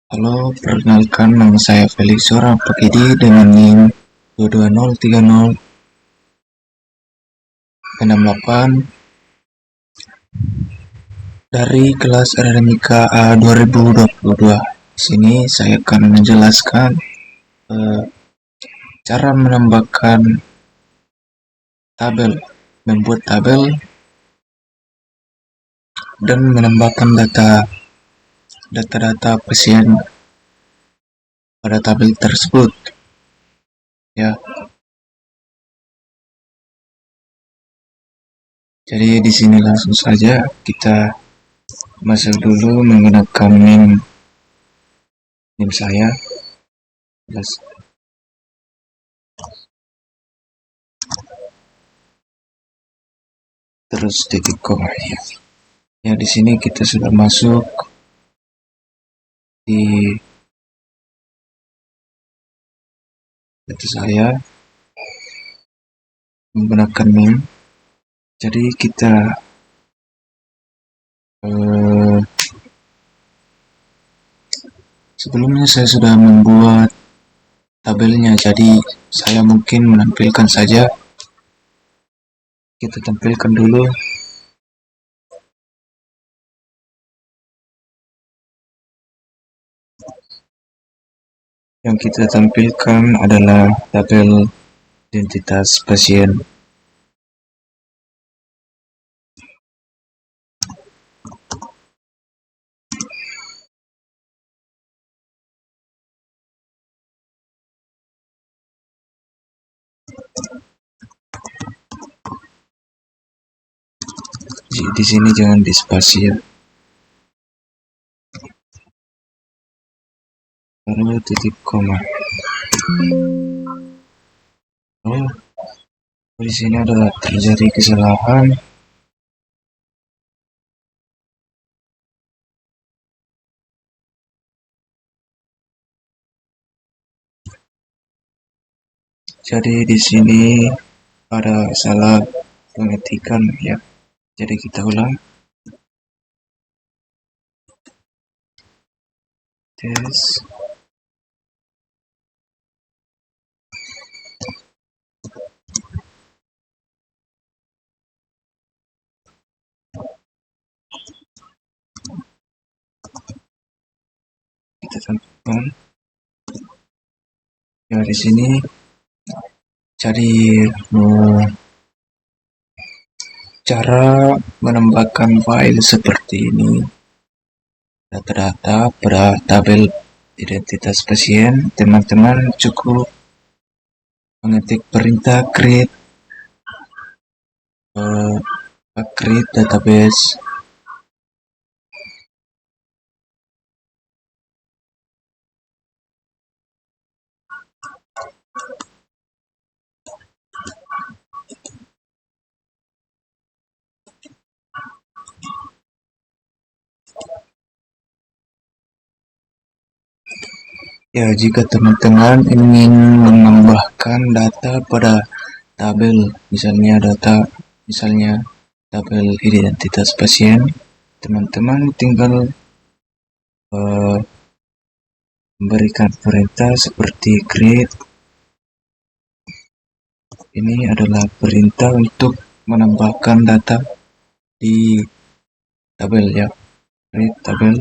Halo, perkenalkan nama saya Felix seorang Pakidi dengan NIM 2203068 dari kelas Akademika A 2022. Di sini saya akan menjelaskan eh, cara menambahkan tabel, membuat tabel dan menambahkan data-data pasien pada tabel tersebut. Ya, jadi di sini langsung saja kita masuk dulu menggunakan NIM saya. Terus titik koma ya. Ya, di sini kita sudah masuk di data saya menggunakan NIM. Jadi kita eh, sebelumnya saya sudah membuat tabelnya. Jadi saya mungkin menampilkan saja. Kita tampilkan dulu. Yang kita tampilkan adalah tabel identitas pasien. Di sini jangan di spasi ya. Lalu titik koma. Oh, di sini ada terjadi kesalahan. Jadi di sini ada salah pengetikan ya. Jadi kita ulang. Tes. Kita tentukan. Ya, di sini cari cara menambahkan file seperti ini. Data-data pada tabel identitas pasien. Teman-teman cukup mengetik perintah create database. Ya, jika teman-teman ingin menambahkan data pada tabel, misalnya tabel identitas pasien, teman-teman tinggal memberikan perintah seperti create. Ini adalah perintah untuk menambahkan data di tabel ya. Create tabel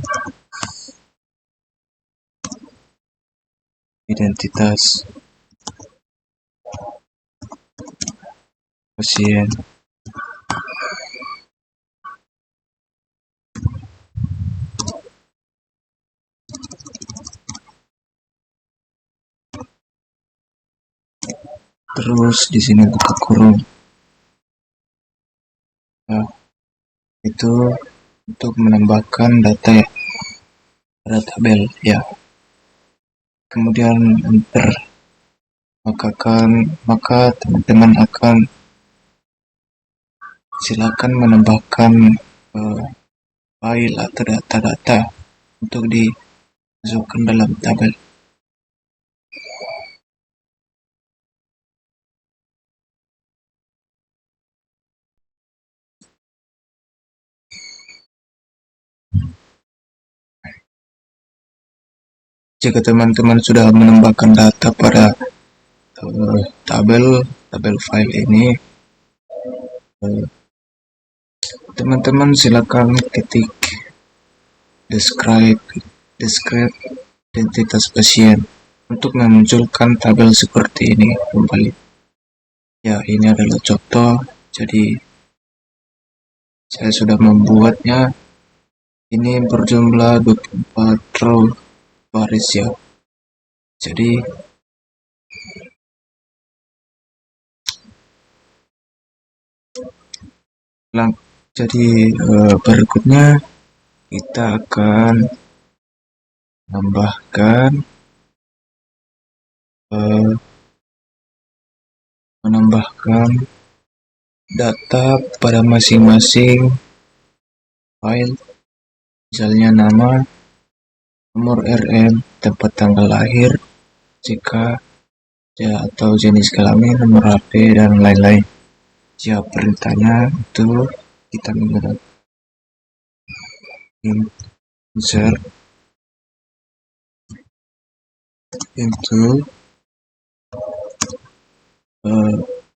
identitas pasien. Terus di sini buka kurung. Nah, itu untuk menambahkan data pada tabel ya. Kemudian enter. Maka teman-teman akan silakan menambahkan file atau data-data untuk dimasukkan dalam tabel. jika teman-teman sudah menambahkan data pada tabel file ini, teman-teman silakan ketik describe identitas pasien untuk memunculkan tabel seperti ini kembali. Ya, ini adalah contoh. Jadi saya sudah membuatnya. Ini berjumlah 24 row baris ya. Jadi berikutnya kita akan menambahkan data pada masing-masing file, misalnya nama, nomor RM, tempat tanggal lahir, jika ya, atau jenis kelamin, nomor HP, dan lain-lain. Ya, perintahnya itu kita menggunakan insert into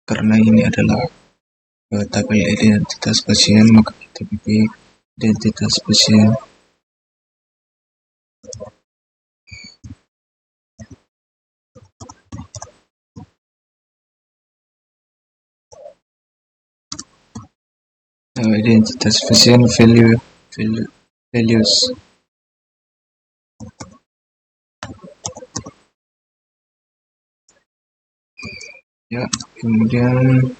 karena ini adalah tabel identitas pasien, maka kita pilih identitas pasien. Identitas pasien values. Ya, kemudian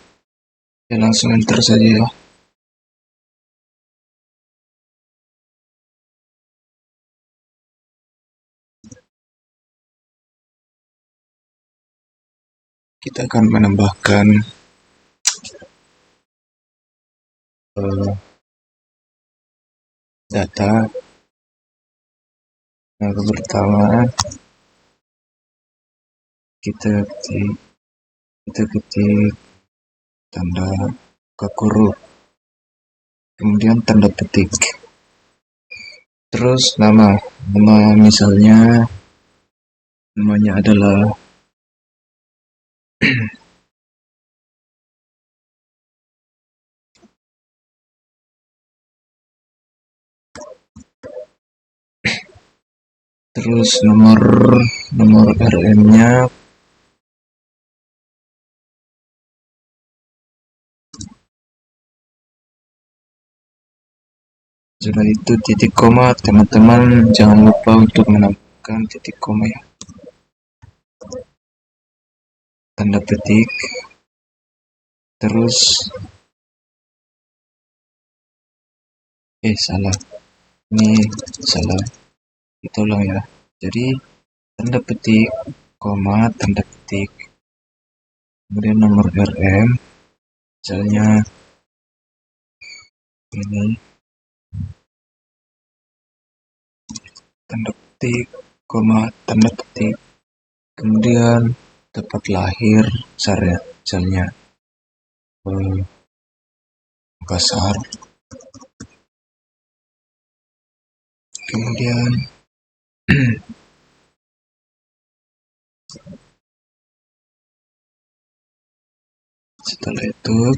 ya langsung enter saja ya. Kita akan menambahkan data. Yang pertama kita ketik tanda kurung, kemudian tanda petik, terus nama misalnya namanya adalah terus nomor RM-nya setelah itu titik koma. Teman-teman jangan lupa untuk menambahkan titik koma ya. Tanda petik, terus salah, ini salah, kita ulang ya. Jadi tanda petik koma, tanda petik, kemudian nomor RM, misalnya ini, tanda petik koma, tanda petik, kemudian tempat lahir misalnya Makassar, kemudian setelah itu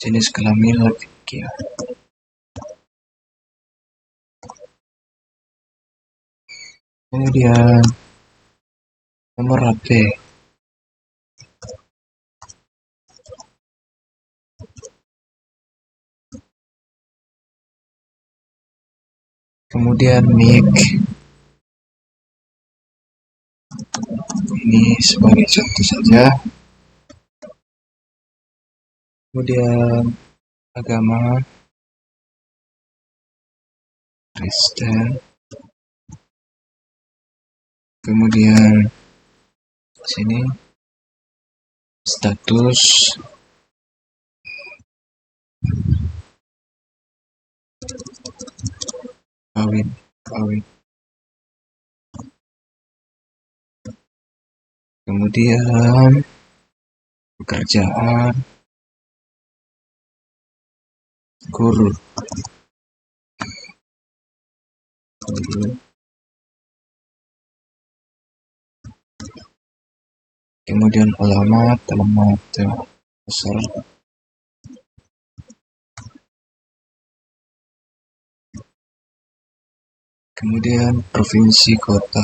jenis kelamin laki-laki ya. Kemudian nomor HP, kemudian mic, ini sebagai contoh saja. Kemudian agama Kristen, kemudian sini status kawin, kemudian pekerjaan guru, kemudian alamat dasar, kemudian provinsi kota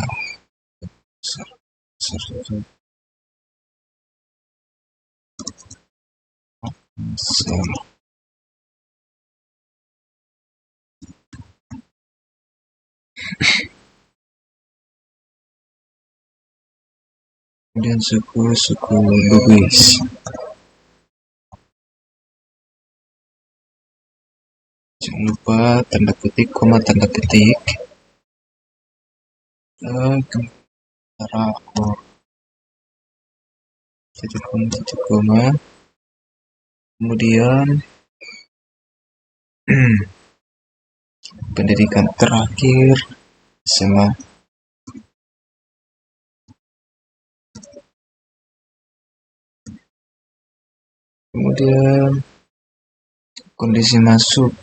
dasar, kemudian suku Bugis. Jangan lupa tanda petik, koma, tanda petik. Cara titik koma. Kemudian pendidikan terakhir SMA. Kemudian kondisi masuk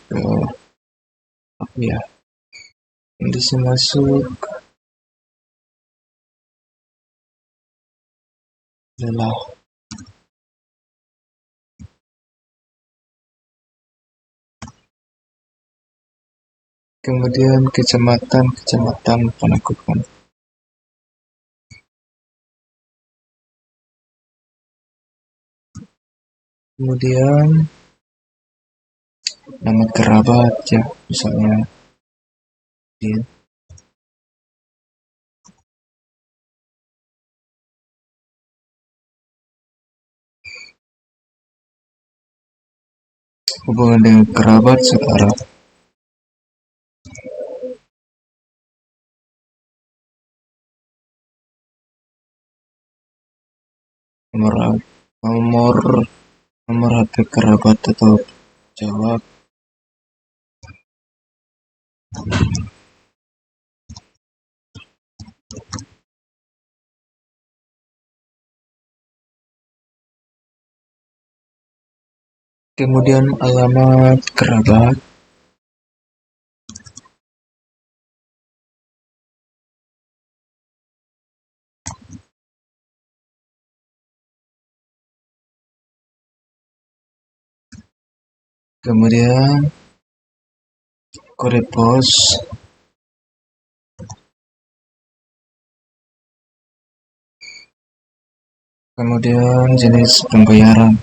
kondisi masuk adalah kemudian kecamatan Panakukang. Kemudian nama kerabat ya, misalnya dia. Hubungan dengan kerabat saudara. Nomor HP kerabat atau jawab. Kemudian alamat kerabat. Kemudian kode pos. Kemudian jenis pembayaran.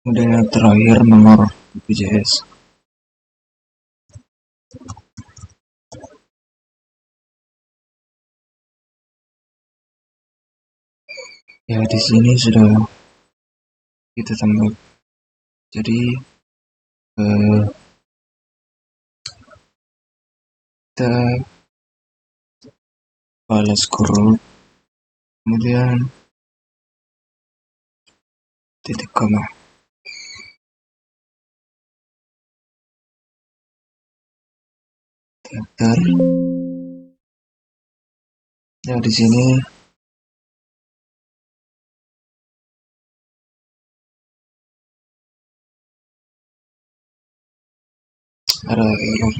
Kemudian yang terakhir nomor BPJS. Ya di sini sudah kita tambah. Jadi kita balas kurung, kemudian titik koma. Enter. Ya di sini ada error.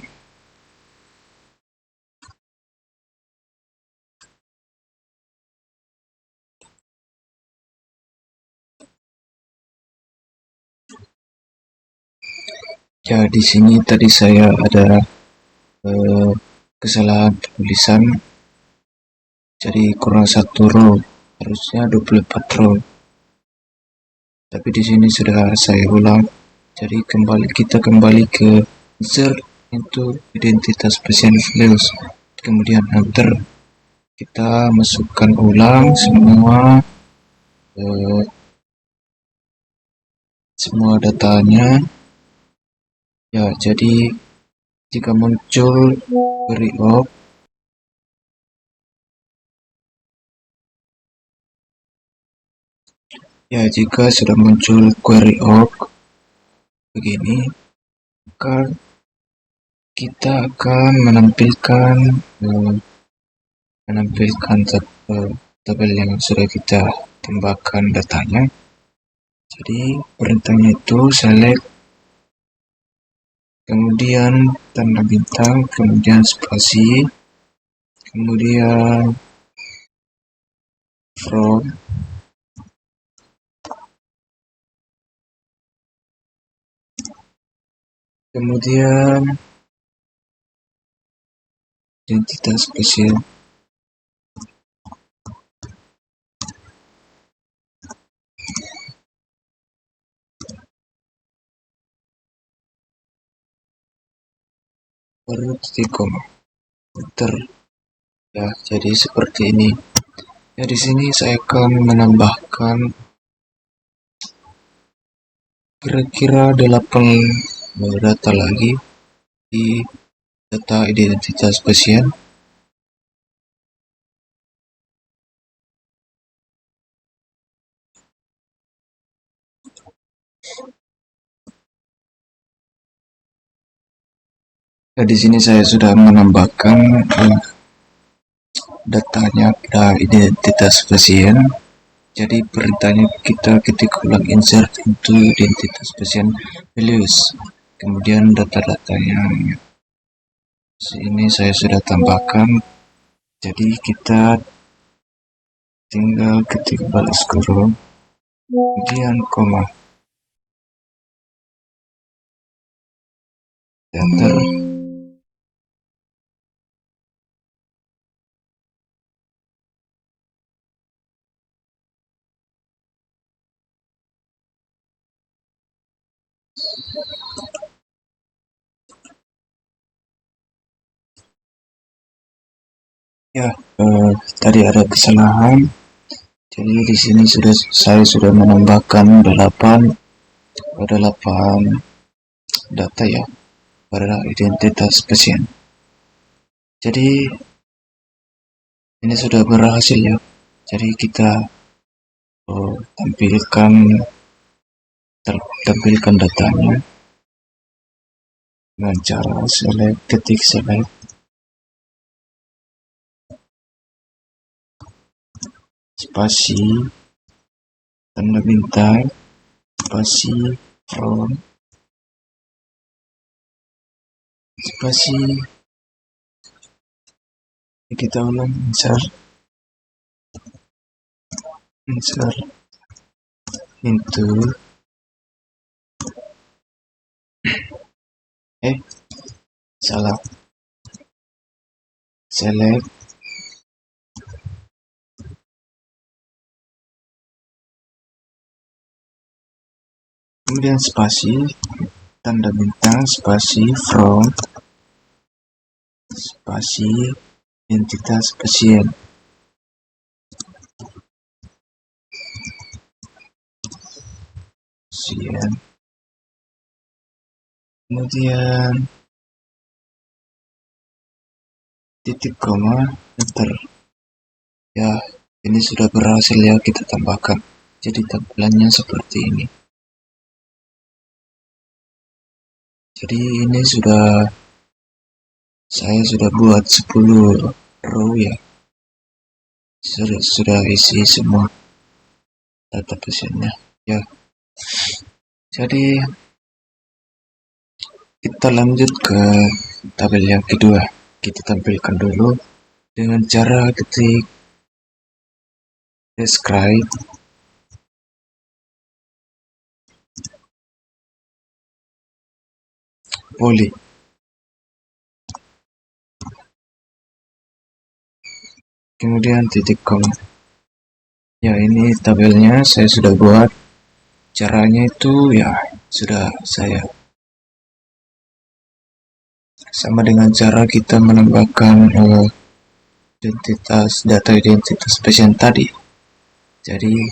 Ya di sini tadi saya ada kesalahan tulisan. Jadi kurang 1 row, harusnya 24 row. Tapi di sini sudah saya ulang. Jadi kita kembali ke insert into identitas pasien files. Kemudian enter. Kita masukkan ulang semua datanya. Ya, jadi jika muncul query op, Ya, jika sudah muncul query org begini, maka kita akan menampilkan tabel yang sudah kita tambahkan datanya. Jadi perintahnya itu select, kemudian tanda bintang, kemudian spasi, kemudian from, kemudian identitas spesial. Baru titik koma. Enter. Ya, jadi seperti ini. Ya, di sini saya akan menambahkan kira-kira 8 data lagi di data identitas pasien. Ya, di sini saya sudah menambahkan datanya pada identitas pasien. Jadi perintahnya kita ketik ulang insert into identitas pasien values. Kemudian data-datanya sini saya sudah tambahkan. Jadi kita tinggal ketik balas kurung, kemudian koma, enter. Ya, tadi ada kesalahan. Jadi di sini saya sudah menambahkan 8 data ya pada identitas pasien. Jadi ini sudah berhasil ya. Jadi kita tampilkan datanya dengan cara ketik select, spasi, tanda bintang, spasi, from, spasi, kita ulang insert into salah, select, kemudian spasi, tanda bintang, spasi, from, spasi, identitas pasien. Kemudian titik koma, enter. Ya, ini sudah berhasil ya kita tambahkan. Jadi tampilannya seperti ini. Jadi ini saya sudah buat 10 row ya. Sudah isi semua data pasiennya ya. Jadi kita lanjut ke tabel yang kedua. Kita tampilkan dulu dengan cara ketik describe poly, kemudian titik koma. Ya, ini tabelnya saya sudah buat. Caranya itu ya sudah saya sama dengan cara kita menambahkan data identitas pasien tadi. Jadi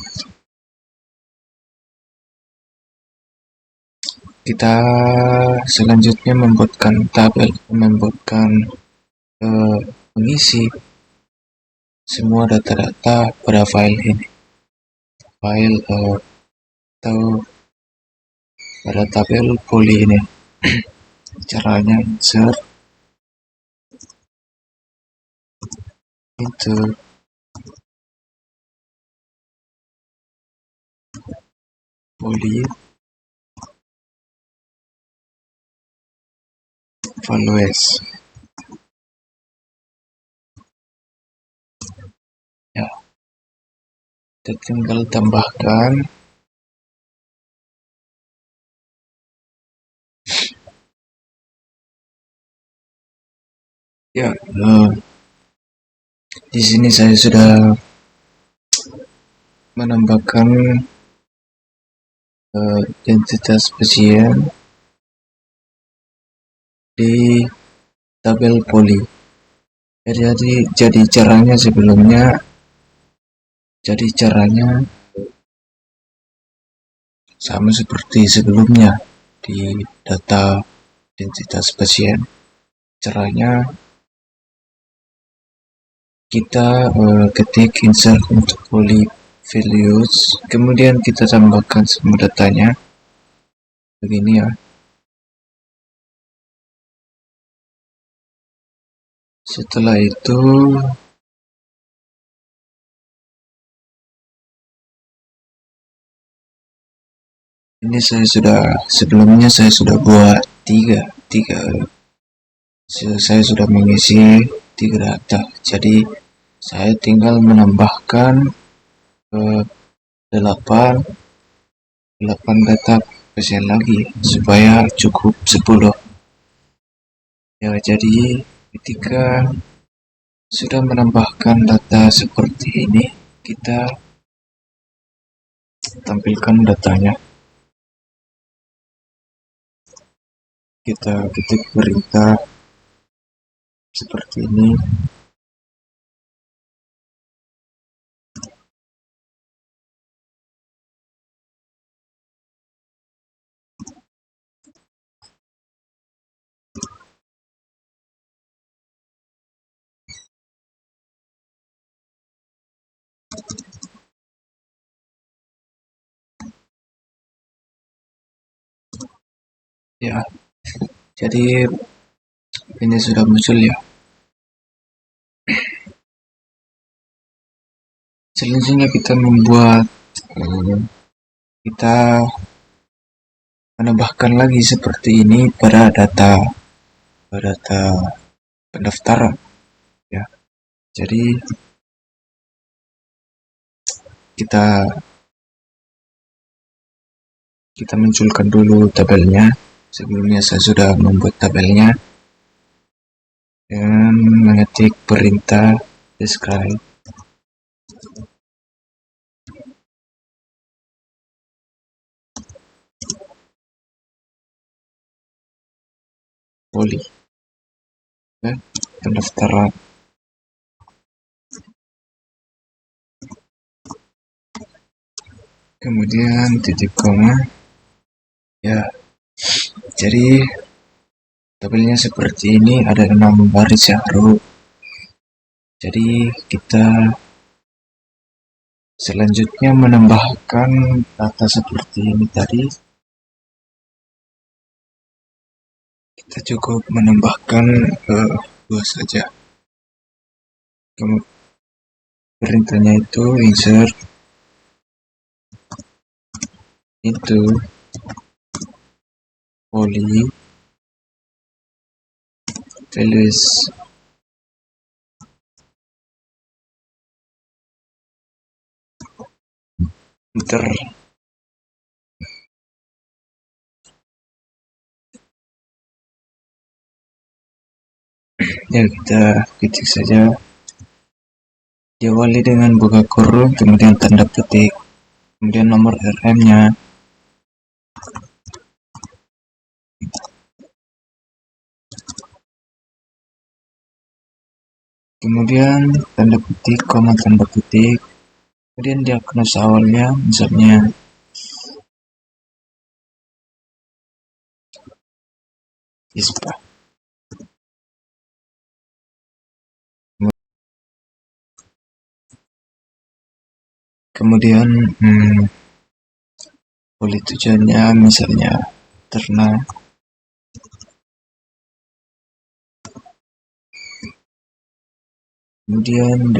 kita selanjutnya membuatkan mengisi semua data-data pada file ini, file atau pada tabel poli ini. Caranya insert into poli values. Ya, kita tinggal tambahkan ya. Di sini saya sudah menambahkan identitas pasien di tabel poli. Jadi caranya sama seperti sebelumnya di data identitas pasien. Caranya kita ketik insert untuk poli values, kemudian kita tambahkan semua datanya begini ya. Setelah itu ini sebelumnya saya sudah buat tiga saya sudah mengisi 3 data, jadi saya tinggal menambahkan 8 data pasien lagi supaya cukup 10 ya. Jadi ketika sudah menambahkan data seperti ini, kita tampilkan datanya. Kita ketik perintah seperti ini. Ya, jadi ini sudah muncul ya. Selanjutnya kita menambahkan lagi seperti ini pada data pendaftaran ya. Jadi kita munculkan dulu tabelnya. Sebelumnya saya sudah membuat tabelnya dengan mengetik perintah describe poli ya, pendaftaran. Kemudian titik koma ya. Jadi tabelnya seperti ini, ada 6 baris ya row. Jadi kita selanjutnya menambahkan data seperti ini tadi. Kita cukup menambahkan 2 saja. Kemudian perintahnya itu insert into poli values enter. Ya, kita ketik saja, diawali dengan buka kurung, kemudian tanda petik, kemudian nomor RM-nya, kemudian tanda petik, koma tanda petik, kemudian diagnosa awalnya, misalnya ISPA. Kemudian boleh tujuannya misalnya ternak, kemudian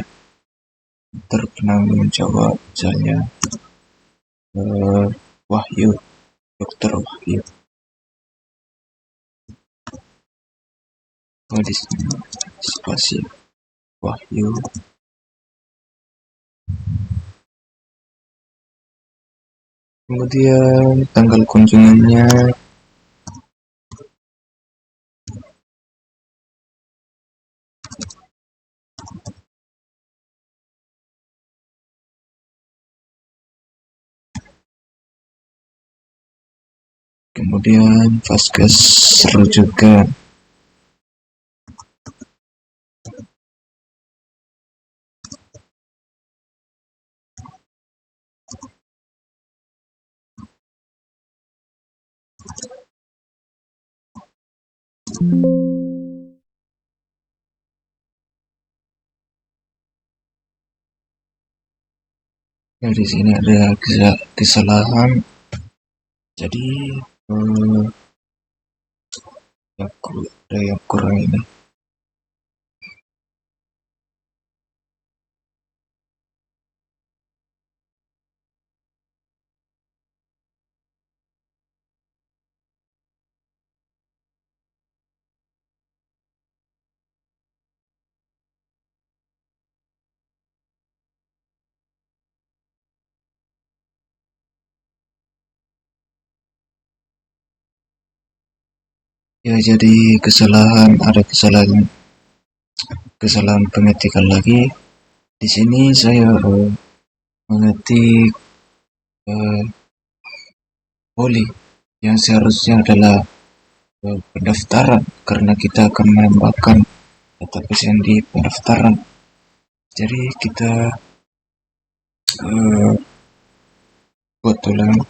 dokter pernah menjawab misalnya Wahyu, dokter Wahyu. Oh, di sini spasi Wahyu. Kemudian tanggal kunjungannya, kemudian vaskes rujukan. Ya, di sini ada kesalahan. Jadi ada yang kurang ini. Ya, jadi ada kesalahan pengetikan lagi. Di sini saya mengetik poli yang seharusnya adalah pendaftaran, karena kita akan menambahkan data pasien di pendaftaran. Jadi kita buat ulang.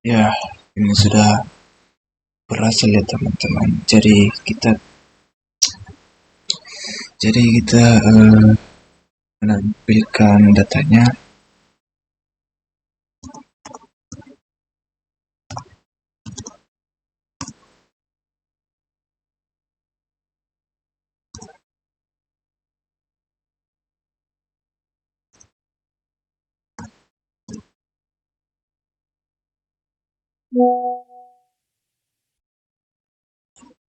Ya, ini sudah berhasil ya teman-teman. Jadi kita menampilkan datanya.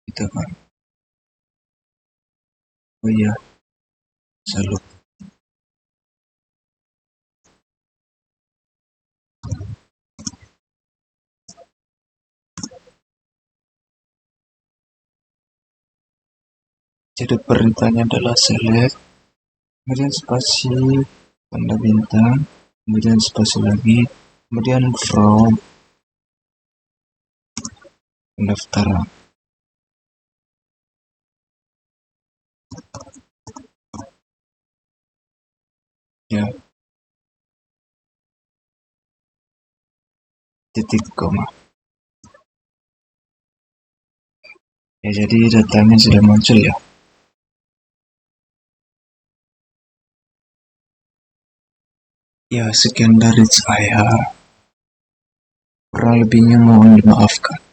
Gitu kan. Oh iya, selalu. Jadi perintahnya adalah select, kemudian spasi, tanda bintang, kemudian spasi lagi, kemudian from pendaftaran. Ya, titik koma. Ya, jadi datanya sudah muncul ya. Ya, sekian dari saya. Kurang lebihnya mohon dimaafkan.